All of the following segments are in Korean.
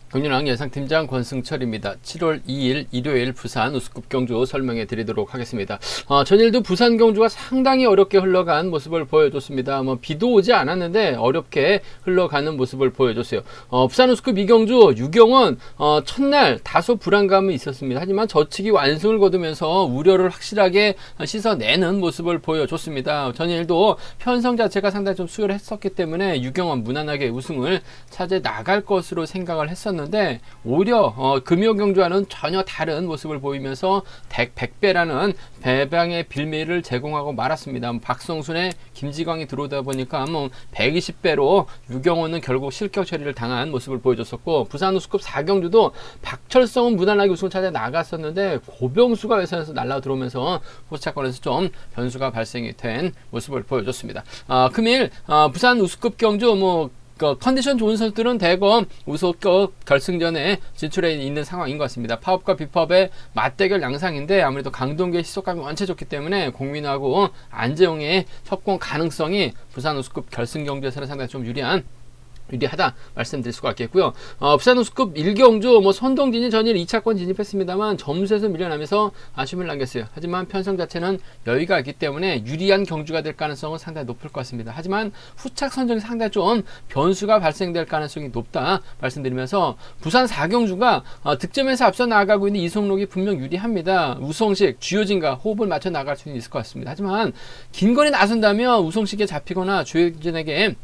경륜왕 예상팀장 권승철입니다. 7월 2일 일요일 부산 우스컵 경주 설명해 드리도록 하겠습니다. 전일도 부산 경주가 상당히 어렵게 흘러간 모습을 보여줬습니다. 비도 오지 않았는데 어렵게 흘러가는 모습을 보여줬어요. 부산 우스컵 2경주 유경은 첫날 다소 불안감이 있었습니다. 하지만 저측이 완승을 거두면서 우려를 확실하게 씻어내는 모습을 보여줬습니다. 전일도 편성 자체가 상당히 좀 수월했었기 때문에 유경은 무난하게 우승을 차지해 나갈 것으로 생각을 했었는데 오히려 금요경주와는 전혀 다른 모습을 보이면서 100배라는 배방의 빌미를 제공하고 말았습니다. 박성순의 김지광이 들어오다 보니까 120배로 유경호는 결국 실격 처리를 당한 모습을 보여줬었고, 부산 우스컵 4경주도 박철성은 무난하게 우승을 찾아 나갔었는데 고병수가 외선에서 날라 들어오면서 포착권에서 좀 변수가 발생이 된 모습을 보여줬습니다. 금일 부산 우스컵 경주 컨디션 좋은 선수들은 대거 우승급 결승전에 진출해 있는 상황인 것 같습니다. 파업과 비법의 맞대결 양상인데 아무래도 강동규의 시속감이 원체 좋기 때문에 공민하고 안재홍의 협공 가능성이 부산 우승급 결승 경주에서는 상당히 좀 유리하다 말씀드릴 수가 있겠고요. 부산 우스컵 1경주 손동진이 전일 2차권 진입했습니다만 점수에서 밀려나면서 아쉬움을 남겼어요. 하지만 편성 자체는 여유가 있기 때문에 유리한 경주가 될 가능성은 상당히 높을 것 같습니다. 하지만 후착 선정이 상당히 좀 변수가 발생될 가능성이 높다 말씀드리면서, 부산 4경주가 득점에서 앞서 나가고 있는 이성록이 분명 유리합니다. 우성식, 주효진과 호흡을 맞춰 나갈 수는 있을 것 같습니다. 하지만 김건희 나선다면 우성식에 잡히거나 주효진에게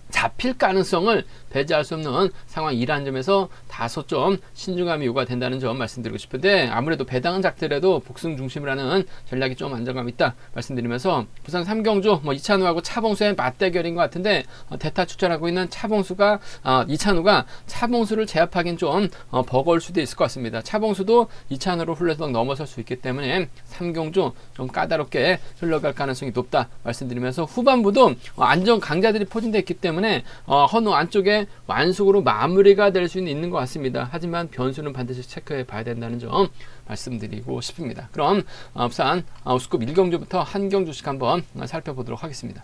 잡힐 가능성을 배제할 수 없는 상황이라는 점에서 다소 좀 신중함이 요구된다는 점 말씀드리고 싶은데, 아무래도 배당은 작더라도 복승 중심을 하는 전략이 좀 안정감 있다 말씀드리면서, 부산 3경주 이찬우하고 차봉수의 맞대결인 것 같은데 대타 추천하고 있는 이찬우가 차봉수를 제압하기는 좀 버거울 수도 있을 것 같습니다. 차봉수도 이찬우로 흘러서 넘어설 수 있기 때문에 3경주 좀 까다롭게 흘러갈 가능성이 높다 말씀드리면서, 후반부도 안정 강자들이 포진되어 있기 때문에 헌호 안쪽에 완숙으로 마무리가 될 수는 있는 것 같습니다. 하지만 변수는 반드시 체크해 봐야 된다는 점 말씀드리고 싶습니다. 그럼 부산 우스컵 1경주부터 한 경주씩 한번 살펴보도록 하겠습니다.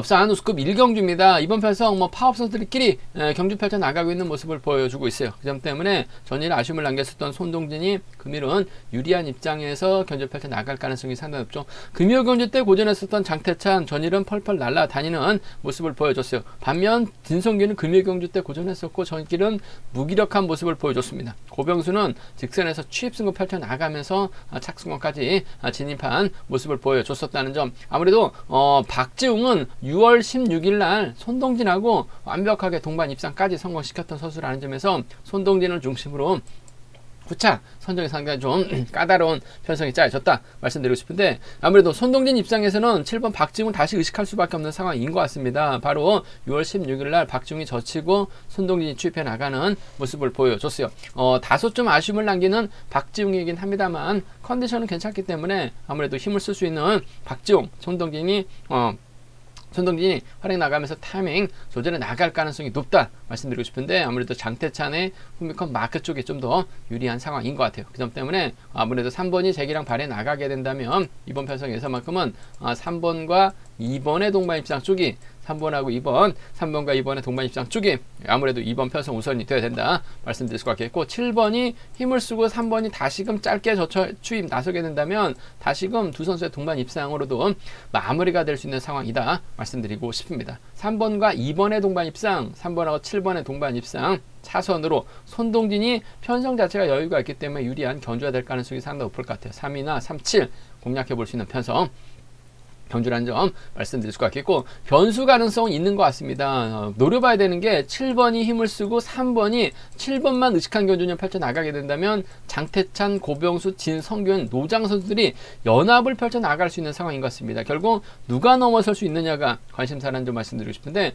부산 우스컵 1경주입니다. 이번 편성 파업 선수들끼리 경주 펼쳐 나가고 있는 모습을 보여주고 있어요. 그 점 때문에 전일 아쉬움을 남겼었던 손동진이 금일은 유리한 입장에서 경주 펼쳐 나갈 가능성이 상당히 높죠. 금요 경주 때 고전했었던 장태찬 전일은 펄펄 날아다니는 모습을 보여줬어요. 반면 진성규는 금요 경주 때 고전했었고 전일은 무기력한 모습을 보여줬습니다. 고병수는 직선에서 취입승을 펼쳐 나가면서 착승권까지 진입한 모습을 보여줬었다는 점, 아무래도 박지웅은 6월 16일 날 손동진하고 완벽하게 동반 입상까지 성공시켰던 선수라는 점에서 손동진을 중심으로 후착 선정이 상당히 좀 까다로운 편성이 짜여졌다 말씀드리고 싶은데, 아무래도 손동진 입장에서는 7번 박지웅을 다시 의식할 수밖에 없는 상황인 것 같습니다. 바로 6월 16일 날 박지웅이 젖히고 손동진이 취입해 나가는 모습을 보여줬어요. 다소 좀 아쉬움을 남기는 박지웅이긴 합니다만 컨디션은 괜찮기 때문에 아무래도 힘을 쓸 수 있는 박지웅, 손동진이 활약 나가면서 타이밍 조절해 나갈 가능성이 높다 말씀드리고 싶은데, 아무래도 장태찬의 후미컨 마크 쪽이 좀 더 유리한 상황인 것 같아요. 그 점 때문에 아무래도 3번이 재기랑 발에 나가게 된다면 이번 편성에서만큼은 3번과 2번의 동반 입상 쪽이 3번과 2번의 동반 입상 쪽이 아무래도 2번 편성 우선이 되어야 된다 말씀드릴 수가 있겠고, 7번이 힘을 쓰고 3번이 다시금 짧게 추입 나서게 된다면 다시금 두 선수의 동반 입상으로도 마무리가 될 수 있는 상황이다 말씀드리고 싶습니다. 3번과 2번의 동반 입상, 3번하고 7번의 동반 입상 차선으로 손동진이 편성 자체가 여유가 있기 때문에 유리한 견주가 될 가능성이 상당히 높을 것 같아요. 3이나 3, 7 공략해 볼 수 있는 편성 경주라는 점 말씀드릴 수가 있겠고, 변수 가능성은 있는 것 같습니다. 노려봐야 되는 게 7번이 힘을 쓰고 3번이 7번만 의식한 경주를 펼쳐 나가게 된다면 장태찬, 고병수, 진성균, 노장 선수들이 연합을 펼쳐 나갈 수 있는 상황인 것 같습니다. 결국 누가 넘어설 수 있느냐가 관심사라는 점 말씀드리고 싶은데,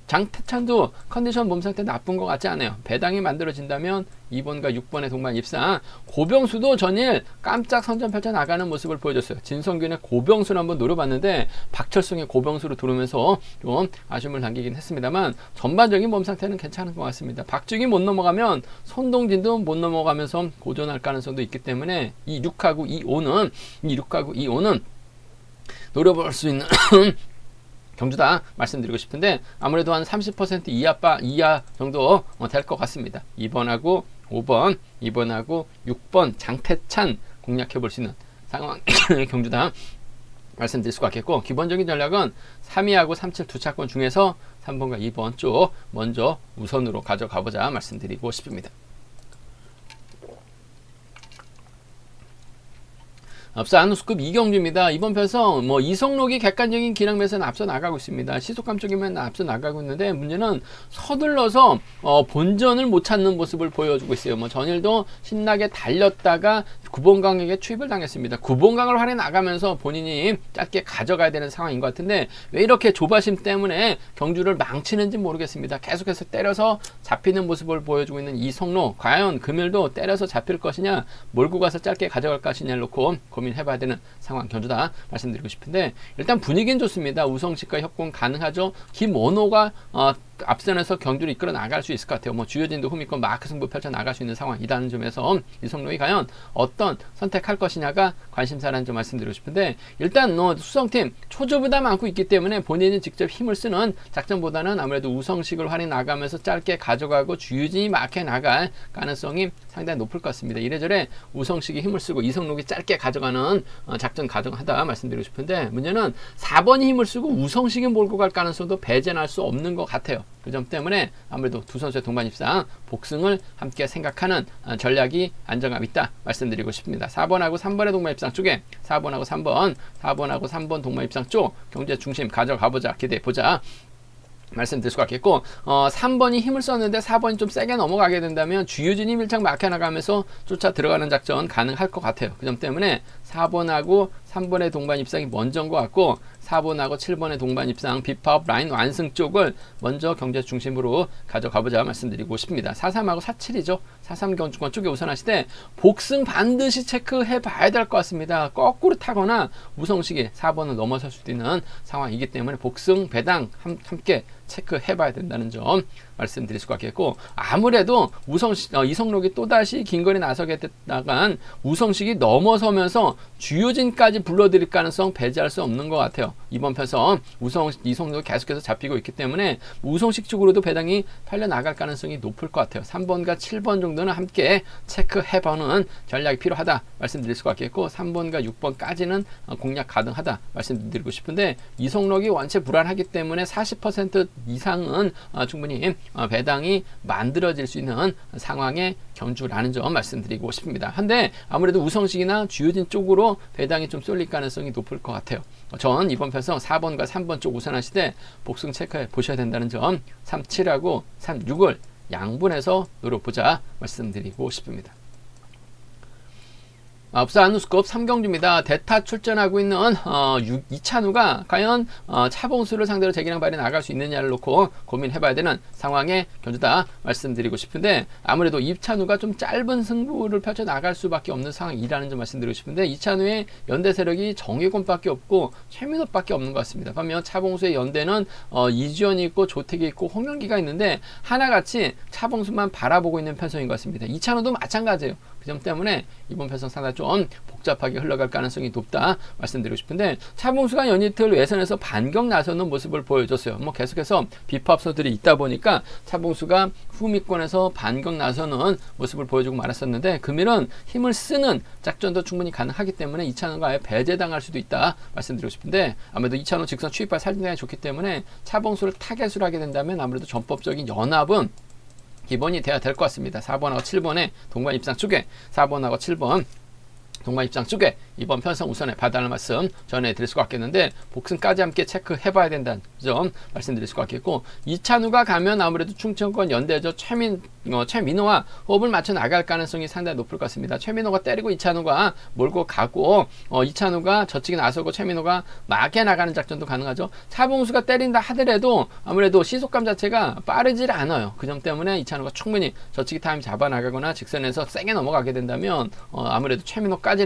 장태찬도 컨디션 몸 상태 나쁜 것 같지 않아요. 배당이 만들어진다면 2번과 6번의 동반 입상, 고병수도 전일 깜짝 선전 펼쳐 나가는 모습을 보여줬어요. 진성균의 고병수를 한번 노려봤는데 박철성의 고병수로 들어오면서 좀 아쉬움을 남기긴 했습니다만 전반적인 몸 상태는 괜찮은 것 같습니다. 박지웅이 못 넘어가면 손동진도 못 넘어가면서 고전할 가능성도 있기 때문에 이 6하고 2, 5는 노려볼 수 있는 경주다 말씀드리고 싶은데 아무래도 한 30% 이하 정도 될 것 같습니다. 2번하고 5번, 2번하고 6번 장태찬 공략해 볼 수 있는 상황 경주다 말씀드릴 수가 있겠고, 기본적인 전략은 3위하고 37 두 차권 중에서 3번과 2번 쪽 먼저 우선으로 가져가 보자 말씀드리고 싶습니다. 앞서 안우스급 이경주입니다. 이번 편성 이성록이 객관적인 기량 매수는 앞서 나가고 있습니다. 시속감 쪽이면 앞서 나가고 있는데 문제는 서둘러서 본전을 못 찾는 모습을 보여주고 있어요. 전일도 신나게 달렸다가 9번강에게 추입을 당했습니다. 9번강을 활에 나가면서 본인이 짧게 가져가야 되는 상황인 것 같은데 왜 이렇게 조바심 때문에 경주를 망치는지 모르겠습니다. 계속해서 때려서 잡히는 모습을 보여주고 있는 이성록, 과연 금일도 때려서 잡힐 것이냐, 몰고 가서 짧게 가져갈 것이냐를 놓고 고민해봐야 되는 상황 경주다 말씀드리고 싶은데, 일단 분위기는 좋습니다. 우성식과 협공 가능하죠. 김원호가 앞선에서 경주를 이끌어 나갈 수 있을 것 같아요. 주효진도 후미권 마크 승부 펼쳐 나갈 수 있는 상황이라는 점에서 이성록이 과연 어떤 선택할 것이냐가 관심사라는 점 말씀드리고 싶은데, 일단 수성팀 초조부담 안고 있기 때문에 본인이 직접 힘을 쓰는 작전보다는 아무래도 우성식을 활이 나가면서 짧게 가져가고 주효진이 마크에 나갈 가능성이 상당히 높을 것 같습니다. 이래저래 우성식이 힘을 쓰고 이성록이 짧게 가져가는 작전 가정하다 말씀드리고 싶은데, 문제는 4번이 힘을 쓰고 우성식이 몰고 갈 가능성도 배제할 수 없는 것 같아요. 그 점 때문에 아무래도 두 선수의 동반 입상 복승을 함께 생각하는 전략이 안정감 있다 말씀드리고 싶습니다. 4번하고 3번의 동반 입상 쪽에 4번하고 3번 동반 입상 쪽 경제 중심 가져가 보자, 기대해 보자 말씀드릴 수가 있겠고, 3번이 힘을 썼는데 4번이 좀 세게 넘어가게 된다면 주효진이 밀착 막혀 나가면서 쫓아 들어가는 작전 가능할 것 같아요. 그 점 때문에 4번하고 3번의 동반 입상이 먼저인 것 같고, 4번하고 7번의 동반 입상 비파업 라인 완승 쪽을 먼저 경제 중심으로 가져가 보자 말씀드리고 싶습니다. 43하고 47이죠. 43 경주권 쪽에 우선하시되 복승 반드시 체크해 봐야 될 것 같습니다. 거꾸로 타거나 우성식이 4번을 넘어설 수도 있는 상황이기 때문에 복승 배당 함께 체크해 봐야 된다는 점 말씀드릴 수가 있겠고, 아무래도 이성록이 또다시 긴거리 나서게 됐다간 우성식이 넘어서면서 주효진까지 불러들일 가능성 배제할 수 없는 것 같아요. 이번 편성 이성록이 계속해서 잡히고 있기 때문에 우성식 쪽으로도 배당이 팔려 나갈 가능성이 높을 것 같아요. 3번과 7번 정도는 함께 체크해보는 전략이 필요하다 말씀드릴 수가 있겠고, 3번과 6번까지는 공략 가능하다 말씀드리고 싶은데, 이성록이 원체 불안하기 때문에 40% 이상은 충분히 배당이 만들어질 수 있는 상황의 경주라는 점 말씀드리고 싶습니다. 한데 아무래도 우성식이나 주효진 쪽으로 배당이 좀 쏠릴 가능성이 높을 것 같아요. 전 이번 편성 4번과 3번 쪽 우선하시되 복승 체크해 보셔야 된다는 점, 37하고 36을 양분해서 노려보자 말씀드리고 싶습니다. 앞서 안우스급 3경주입니다. 대타 출전하고 있는 이찬우가 과연 차봉수를 상대로 재기량 발휘 나갈 수 있느냐를 놓고 고민해봐야 되는 상황의 경주다 말씀드리고 싶은데, 아무래도 이찬우가 좀 짧은 승부를 펼쳐 나갈 수밖에 없는 상황이라는 점 말씀드리고 싶은데, 이찬우의 연대 세력이 정혜권밖에 없고 최민호밖에 없는 것 같습니다. 반면 차봉수의 연대는 이주연이 있고 조택이 있고 홍영기가 있는데 하나같이 차봉수만 바라보고 있는 편성인 것 같습니다. 이찬우도 마찬가지예요. 그 점 때문에 이번 편성 상당히 좀 복잡하게 흘러갈 가능성이 높다 말씀드리고 싶은데, 차봉수가 연이틀 외선에서 반격 나서는 모습을 보여줬어요. 계속해서 비파업소들이 있다 보니까 차봉수가 후미권에서 반격 나서는 모습을 보여주고 말았었는데, 금일은 힘을 쓰는 작전도 충분히 가능하기 때문에 이찬우가 아예 배제당할 수도 있다 말씀드리고 싶은데, 아무래도 이찬우 직선 추입발 살림이 좋기 때문에 차봉수를 타겟으로 하게 된다면 아무래도 전법적인 연합은 기본이 돼야 될 것 같습니다. 4번하고 7번의 동반 입상 쪽에 4번하고 7번 동반 입상 쪽에 이번 편성 우선에 봐달라는 말씀 전해드릴 수가 있겠는데, 복승까지 함께 체크해봐야 된다는 점 말씀드릴 수가 있겠고, 이찬우가 가면 아무래도 충청권 연대죠. 최민호와 호흡을 맞춰 나갈 가능성이 상당히 높을 것 같습니다. 최민호가 때리고 이찬우가 몰고 가고, 이찬우가 저측에 나서고 최민호가 막게 나가는 작전도 가능하죠. 차봉수가 때린다 하더라도 아무래도 시속감 자체가 빠르질 않아요. 그 점 때문에 이찬우가 충분히 저측이 타임 잡아 나가거나 직선에서 세게 넘어가게 된다면 아무래도 최민호까지는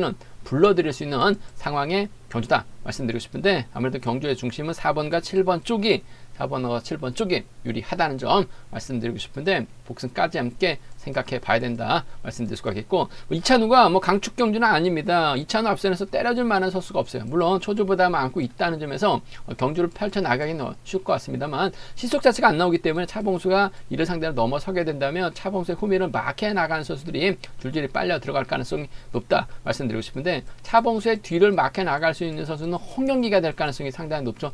불러들일 수 있는 상황의 경주다 말씀드리고 싶은데, 아무래도 경주의 중심은 4번과 7번 쪽이 4번하고 7번 쪽이 유리하다는 점 말씀드리고 싶은데 복승까지 함께 생각해 봐야 된다 말씀드릴 수가 있겠고, 이찬우가 뭐 강축 경주는 아닙니다. 이찬우 앞선에서 때려줄 만한 선수가 없어요. 물론 초조보다 많고 있다는 점에서 경주를 펼쳐 나가기는 쉬울 것 같습니다만 시속 자체가 안 나오기 때문에 차봉수가 이를 상대로 넘어서게 된다면 차봉수의 후미를 막해 나가는 선수들이 줄줄이 빨려 들어갈 가능성이 높다 말씀드리고 싶은데, 차봉수의 뒤를 막해 나갈 수 있는 선수는 홍영기가 될 가능성이 상당히 높죠.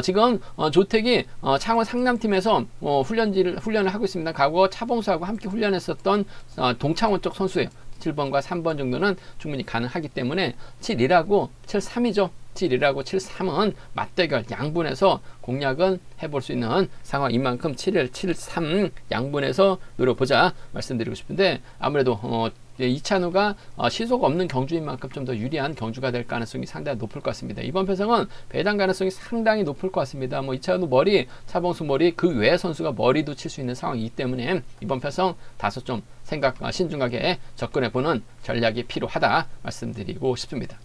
지금 조택이 창원 상남팀에서 훈련을 하고 있습니다. 과거 차봉수하고 함께 훈련했었던 동창원 쪽 선수예요. 7번과 3번 정도는 충분히 가능하기 때문에 7-1하고 7-3이죠. 7-1하고 7-3은 맞대결 양분해서 공략은 해볼 수 있는 상황인 만큼 7-1, 7-3 양분해서 노려보자 말씀드리고 싶은데, 아무래도 이찬우가 시속 없는 경주인 만큼 좀 더 유리한 경주가 될 가능성이 상당히 높을 것 같습니다. 이번 편성은 배당 가능성이 상당히 높을 것 같습니다. 뭐 이찬우 머리, 차봉수 머리, 그 외의 선수가 머리도 칠 수 있는 상황이기 때문에 이번 편성 다소 좀 신중하게 접근해보는 전략이 필요하다 말씀드리고 싶습니다.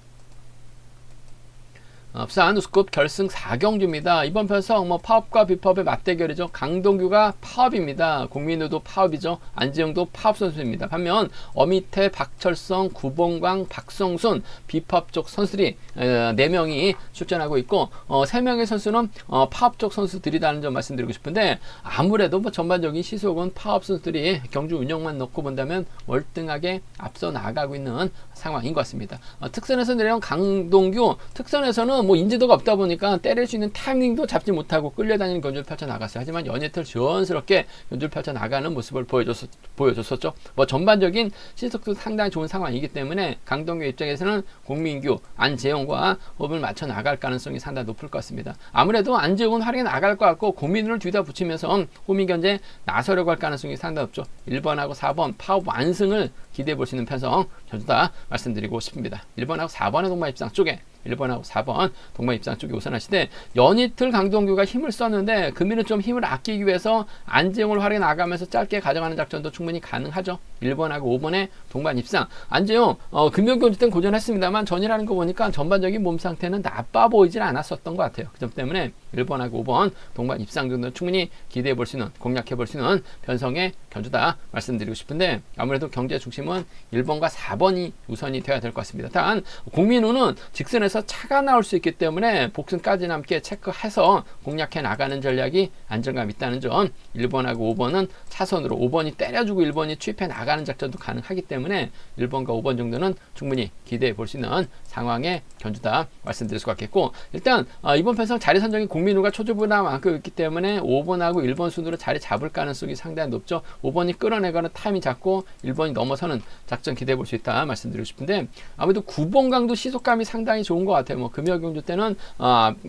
부산 우스컵 결승 4경주입니다. 이번 편성 파업과 비파업의 맞대결이죠. 강동규가 파업입니다. 공민우도 파업이죠. 안지영도 파업 선수입니다. 반면 어미태, 박철성, 구봉광, 박성순 비파업 쪽 선수들이 4명이 출전하고 있고 3명의 선수는 파업 쪽 선수들이라는 점 말씀드리고 싶은데, 아무래도 전반적인 시속은 파업 선수들이 경주 운영만 놓고 본다면 월등하게 앞서 나가고 있는 상황인 것 같습니다. 특선에서 내려온 강동규, 특선에서는 인지도가 없다 보니까 때릴 수 있는 타이밍도 잡지 못하고 끌려다니는 경주를 펼쳐나갔어요. 하지만 연예틀 지원스럽게 경주를 펼쳐나가는 모습을 보여줬었죠. 전반적인 시속도 상당히 좋은 상황이기 때문에 강동규 입장에서는 공민규, 안재영과 호흡을 맞춰 나갈 가능성이 상당히 높을 것 같습니다. 아무래도 안재영은 활약에 나갈 것 같고 공민우를 뒤다 붙이면서 호민견제 나서려고 할 가능성이 상당히 높죠. 1번하고 4번 파업 완승을 기대해 볼 수 있는 편성 전주다 말씀드리고 싶습니다. 1번하고 4번의 동반 입상 쪽에 1번하고 4번 동반 입상 쪽에 우선하시되, 연이틀 강동규가 힘을 썼는데 금일은 좀 힘을 아끼기 위해서 안재영을 활용해 나가면서 짧게 가져가는 작전도 충분히 가능하죠. 1번하고 5번의 동반 입상. 안재영 금요경주 때는 고전했습니다만 전이라는 거 보니까 전반적인 몸 상태는 나빠 보이질 않았었던 것 같아요. 그 점 때문에 1번하고 5번 동반 입상 정도는 충분히 기대해 볼 수 있는, 공략해 볼 수 있는 변성의 견주다 말씀드리고 싶은데, 아무래도 경제 중심은 1번과 4번이 우선이 되어야 될 것 같습니다. 단 공민우는 직선에서 차가 나올 수 있기 때문에 복승까지 함께 체크해서 공략해 나가는 전략이 안정감 있다는 점, 1번하고 5번은 차선으로 5번이 때려주고 1번이 추입해 나가는 작전도 가능하기 때문에 1번과 5번 정도는 충분히 기대해 볼 수 있는 상황의 견주다 말씀드릴 수가 있겠고, 일단 이번 편성 자리 선정이 공민우가 초조보다 많고 있기 때문에 5번하고 1번 순으로 자리 잡을 가능성이 상당히 높죠. 5번이 끌어내거나 타이밍 잡고 1번이 넘어서는 작전 기대해 볼 수 있다 말씀드리고 싶은데, 아무래도 9번강도 시속감이 상당히 좋은 것 같아요. 금요경주 때는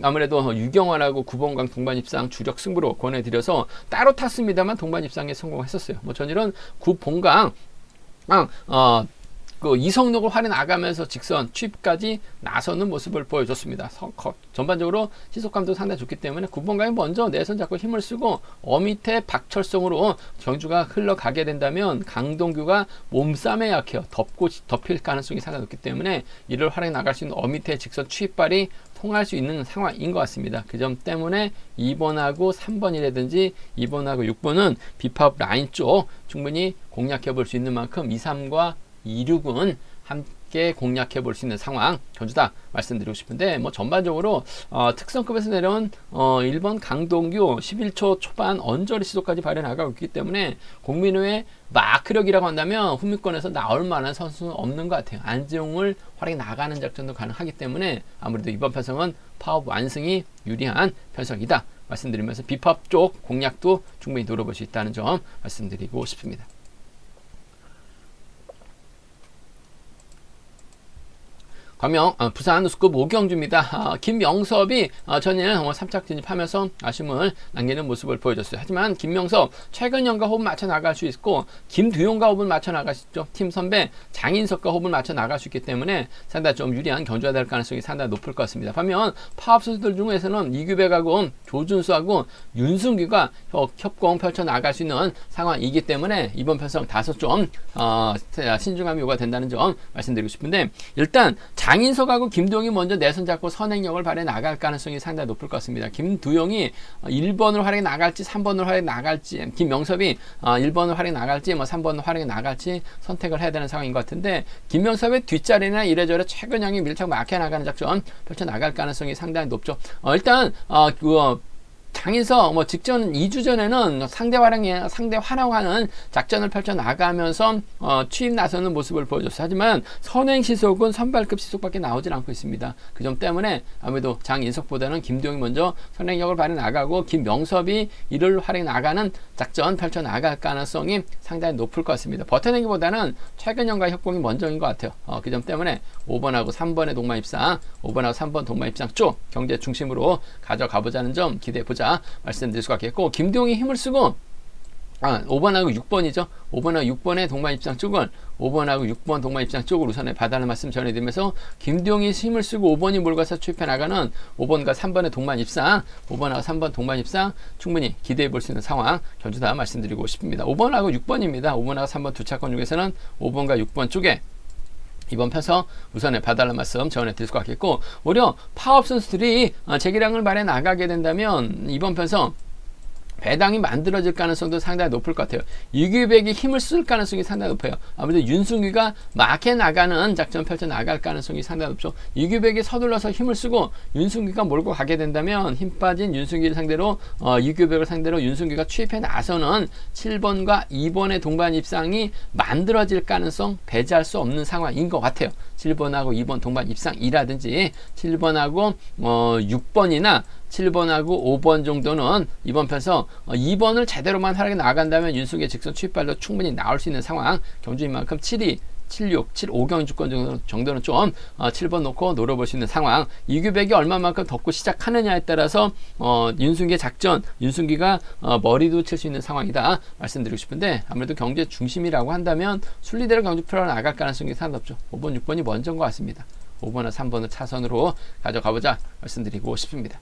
아무래도 유경환하고 9번강 동반 입상 주력 승부로 권해드려서 따로 탔습니다만 동반 입상에 성공했었어요. 전일은 9번강 이성록을 활용 나가면서 직선 취입까지 나서는 모습을 보여줬습니다. 전반적으로 시속감도 상당히 좋기 때문에 9번강이 먼저 내선 잡고 힘을 쓰고 어미태 박철성으로 경주가 흘러가게 된다면 강동규가 몸싸움에 약해요. 덮일 가능성이 상당히 높기 때문에 이를 활용 나갈 수 있는 어미태 직선 취입발이 통할 수 있는 상황인 것 같습니다. 그 점 때문에 2번하고 3번이라든지 2번하고 6번은 비팝 라인 쪽 충분히 공략해 볼 수 있는 만큼 2, 3과 2, 6은 함께 공략해 볼 수 있는 상황 견주다 말씀드리고 싶은데, 전반적으로 특성급에서 내려온 1번 강동규 11초 초반 언저리 시속까지 발휘해 나가고 있기 때문에 공민우의 마크력이라고 한다면 후미권에서 나올 만한 선수는 없는 것 같아요. 안재용을 활용해 나가는 작전도 가능하기 때문에 아무래도 이번 편성은 파업 완승이 유리한 편성이다 말씀드리면서 비팝 쪽 공략도 충분히 노려볼 수 있다는 점 말씀드리고 싶습니다. 과명 부산 우스컵 5경주입니다. 김명섭이 전일 3착 진입하면서 아쉬움을 남기는 모습을 보여줬어요. 하지만 김명섭 최근현과 호흡을 맞춰 나갈 수 있고 김두용과 호흡을 맞춰 나갈 수 있죠. 팀 선배 장인석과 호흡을 맞춰 나갈 수 있기 때문에 상당히 좀 유리한 경주가 될 가능성이 상당히 높을 것 같습니다. 반면 파업 선수들 중에서는 이규백하고 조준수하고 윤승규가 협공 펼쳐 나갈 수 있는 상황이기 때문에 이번 편성 다소 좀 신중함이 요구가 된다는 점 말씀드리고 싶은데, 일단 장인석하고 김두영이 먼저 내선 잡고 선행력을 발휘해 나갈 가능성이 상당히 높을 것 같습니다. 김두영이 1번으로 활약해 나갈지 3번으로 활약해 나갈지, 김명섭이 1번으로 활약해 나갈지 3번으로 활약해 나갈지 선택을 해야 되는 상황인 것 같은데, 김명섭의 뒷자리나 이래저래 최근형이 밀착 막혀 나가는 작전 펼쳐 나갈 가능성이 상당히 높죠. 일단 장에서 직전 2주 전에는 상대 활용하는 작전을 펼쳐 나가면서 취임 나서는 모습을 보여줬어요. 하지만 선행 시속은 선발급 시속밖에 나오질 않고 있습니다. 그 점 때문에 아무래도 장인석보다는 김두영이 먼저 선행력을 발휘해 나가고, 김명섭이 이를 활용해 나가는 작전 펼쳐 나갈 가능성이 상당히 높을 것 같습니다. 버텨내기보다는 최근형과 협공이 먼저인 것 같아요. 그 점 때문에 5번하고 3번의 동반 입상, 5번하고 3번 동반 입상 쪽 경제 중심으로 가져가보자는 점 기대해보자 말씀드릴 수가 있겠고, 김두영이 힘을 쓰고 5번하고 6번이죠. 5번하고 6번의 동반 입장 쪽은 5번하고 6번 동반 입장 쪽을 우선에 봐달라는 말씀 전해드리면서, 김두영이 힘을 쓰고 5번이 몰가서 추입해 나가는 5번과 3번의 동반 입상, 5번하고 3번 동반 입상 충분히 기대해 볼 수 있는 상황 견주다 말씀드리고 싶습니다. 5번하고 6번입니다. 5번하고 3번 두 차권 중에서는 5번과 6번 쪽에 이번 편성 우선에 봐달라는 말씀 전해드릴 수 같겠고, 오히려 파업 선수들이 재기량을 발휘해 나가게 된다면 이번 편성 배당이 만들어질 가능성도 상당히 높을 것 같아요. 이규백이 힘을 쓸 가능성이 상당히 높아요. 아무래도 윤승규가 막해 나가는 작전 펼쳐 나갈 가능성이 상당히 높죠. 이규백이 서둘러서 힘을 쓰고 윤승규가 몰고 가게 된다면, 힘 빠진 윤승규를 상대로 이규백을 상대로 윤승규가 취입해 나서는 7번과 2번의 동반 입상이 만들어질 가능성 배제할 수 없는 상황인 것 같아요. 7번하고 2번 동반 입상이라든지 7번하고 6번이나 7번하고 5번 정도는 이번 편서 2번을 제대로만 활약해 나간다면 윤승규의 직선 취입발로 충분히 나올 수 있는 상황, 경주인 만큼 7위 76, 75 경주권 정도는 좀 7번 놓고 노려볼 수 있는 상황. 이규백이 얼마만큼 덮고 시작하느냐에 따라서 윤승규의 작전, 윤승규가 머리도 칠 수 있는 상황이다 말씀드리고 싶은데, 아무래도 경제 중심이라고 한다면 순리대로 경주 풀어 나갈 가능성이 상당히 높죠. 5번, 6번이 먼저인 것 같습니다. 5번과 3번을 차선으로 가져가보자 말씀드리고 싶습니다.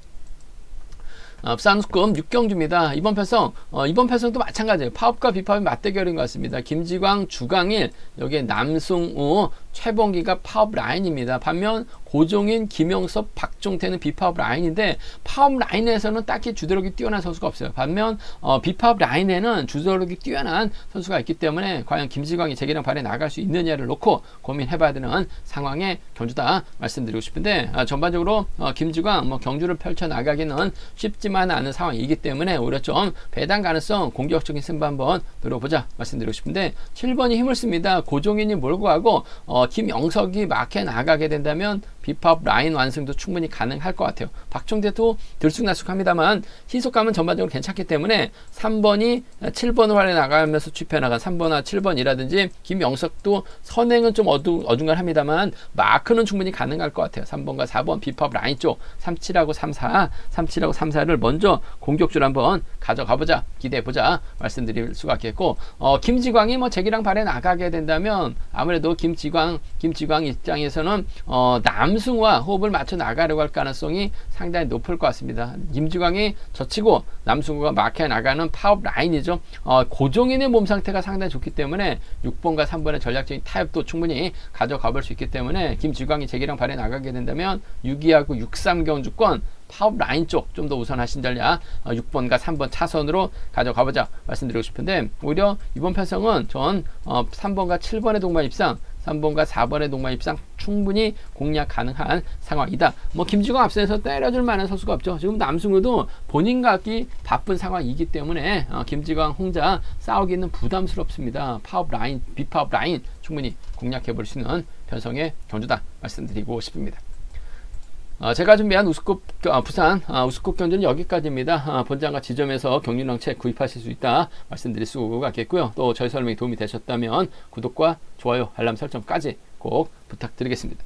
부산우스컵 6경주입니다. 이번 편성도 마찬가지예요. 파업과 비파업의 맞대결인 것 같습니다. 김지광, 주강일, 여기에 남승우, 최봉기가 파업 라인입니다. 반면 고종인, 김영섭, 박종태는 비파업 라인인데, 파업 라인에서는 딱히 주도력이 뛰어난 선수가 없어요. 반면 비파업 라인에는 주도력이 뛰어난 선수가 있기 때문에 과연 김지광이 재기량 발휘해 나갈 수 있느냐를 놓고 고민해봐야 되는 상황의 경주다 말씀드리고 싶은데, 전반적으로 김지광 경주를 펼쳐 나가기는 쉽지만 않은 상황이기 때문에 오히려 좀 배당 가능성, 공격적인 승부 한번 노려보자 말씀드리고 싶은데, 7번이 힘을 씁니다. 고종인이 몰고 가고 김영석이 막해 나가게 된다면 비파업 라인 완승도 충분히 가능할 것 같아요. 박종태도 들쑥날쑥합니다만 희속감은 전반적으로 괜찮기 때문에 3번이 7번을 활용해 나가면서 취입해 나간 3번과 7번이라든지, 김영석도 선행은 좀 어중간합니다만 마크는 충분히 가능할 것 같아요. 3번과 4번 비파업 라인 쪽 37하고 34를 먼저 공격줄 한번 가져가보자, 기대해보자 말씀드릴 수가 있겠고, 김지광이 재기량 발휘해 나가게 된다면 아무래도 김지광 입장에서는 남승우와 호흡을 맞춰 나가려고 할 가능성이 상당히 높을 것 같습니다. 김지광이 젖히고 남승우가 막혀 나가는 파업 라인이죠. 고종인의 몸 상태가 상당히 좋기 때문에 6번과 3번의 전략적인 타협도 충분히 가져가 볼 수 있기 때문에, 김지광이 재기량 발휘해 나가게 된다면 6위하고 6, 3 경주권 파업 라인 쪽 좀 더 우선하신 전략 6번과 3번 차선으로 가져가보자 말씀드리고 싶은데, 오히려 이번 편성은 전 3번과 7번의 동반 입상, 3번과 4번의 동반 입상 충분히 공략 가능한 상황이다. 김지광 앞선에서 때려줄 만한 선수가 없죠. 지금 남승우도 본인 갖기 바쁜 상황이기 때문에 김지광 혼자 싸우기는 부담스럽습니다. 파업 라인, 비파업 라인 충분히 공략해 볼 수 있는 편성의 경주다 말씀드리고 싶습니다. 제가 준비한 부산 우스컵 경주는 여기까지입니다. 본장과 지점에서 경륜왕채 구입하실 수 있다 말씀드릴 수가 있겠고요. 또 저희 설명이 도움이 되셨다면 구독과 좋아요, 알람 설정까지 꼭 부탁드리겠습니다.